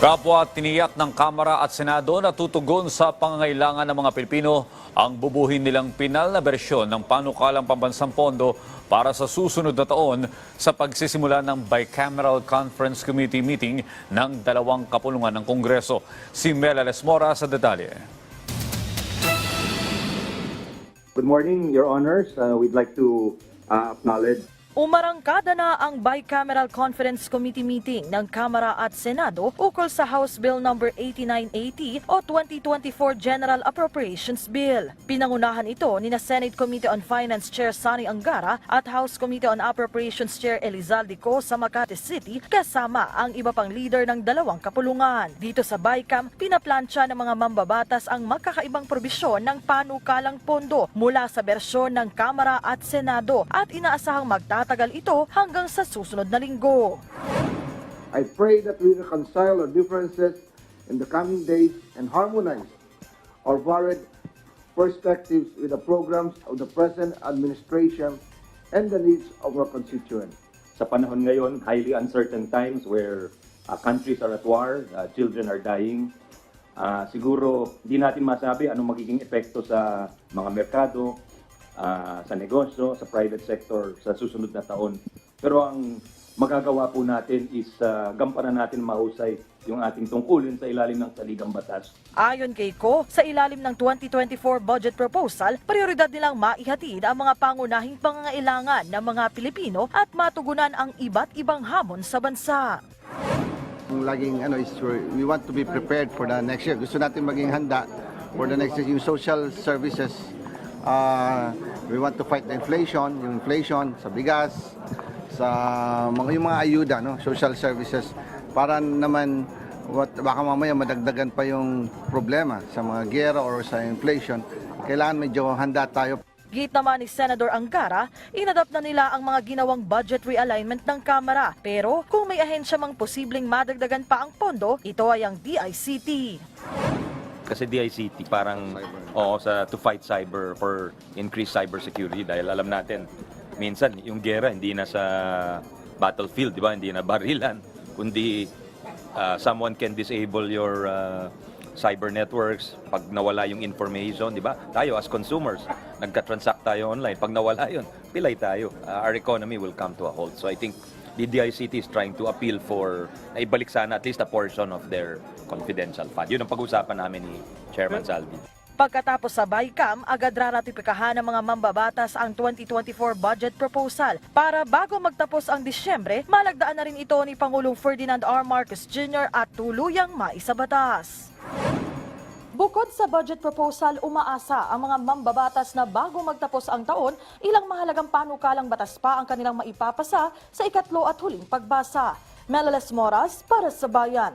Kapwa tiniyak ng Kamara at Senado na tutugon sa pangangailangan ng mga Pilipino ang bubuhin nilang pinal na bersyon ng panukalang pambansang pondo para sa susunod na taon sa pagsisimula ng Bicameral Conference Committee meeting ng dalawang kapulungan ng Kongreso. Si Mela Lesmora sa detalye. Good morning, Your Honors. We'd like to acknowledge Umarangkada na ang Bicameral Conference Committee meeting ng Kamara at Senado ukol sa House Bill No. 8980 o 2024 General Appropriations Bill. Pinangunahan ito ni Senate Committee on Finance Chair Sonny Angara at House Committee on Appropriations Chair Elizalde Co sa Makati City kasama ang iba pang leader ng dalawang kapulungan. Dito sa Bicam, pinaplansya ng mga mambabatas ang magkakaibang probisyon ng panukalang pondo mula sa bersyon ng Kamara at Senado at inaasahang magtatagal ito hanggang sa susunod na linggo. I pray that we reconcile our differences in the coming days and harmonize our varied perspectives with the programs of the present administration and the needs of our constituents. sa panahon ngayon, highly uncertain times where countries are at war, children are dying. Siguro, di natin masabi anong magiging epekto sa mga merkado, sa negosyo, sa private sector sa susunod na taon. Pero ang magagawa po natin is gampanan natin mahusay yung ating tungkulin sa ilalim ng saligang batas. Ayon kay Ko, sa ilalim ng 2024 budget proposal, prioridad nilang maihatid ang mga pangunahing pangangailangan ng mga Pilipino at matugunan ang iba't ibang hamon sa bansa. Laging is we want to be prepared for the next year. Gusto natin maging handa for the next year. Yung social services, we want to fight the inflation, yung inflation sa bigas, sa yung mga ayuda, social services, para naman baka mamaya madagdagan pa yung problema sa mga gera or sa inflation. Kailangan medyo handa tayo. Git naman ni Senador Angara, inadapt na nila ang mga ginawang budget realignment ng Kamara. Pero kung may ahensya mang posibleng madagdagan pa ang pondo, ito ay ang DICT. Kasi DICT parang to fight cyber for increased cyber security dahil alam natin minsan yung gera hindi na sa battlefield, di ba? Hindi na barilan, kundi someone can disable your cyber networks pag nawala yung information, di ba? Tayo as consumers, nagka-transact tayo online, pag nawala yun, pilay tayo. Our economy will come to a halt. So I think the DICT is trying to appeal for naibalik sana at least a portion of their confidential fund. Yun ang pag-usapan namin ni Chairman Salvi. Pagkatapos sa Bicam, agad raratipikahan ng mga mambabatas ang 2024 budget proposal para bago magtapos ang Disyembre, malagdaan na rin ito ni Pangulong Ferdinand R. Marcos Jr. at tuluyang maisabatas. Bukod sa budget proposal, umaasa ang mga mambabatas na bago magtapos ang taon, ilang mahalagang panukalang batas pa ang kanilang maipapasa sa ikatlo at huling pagbasa. Mela Lesmora para sa Bayan.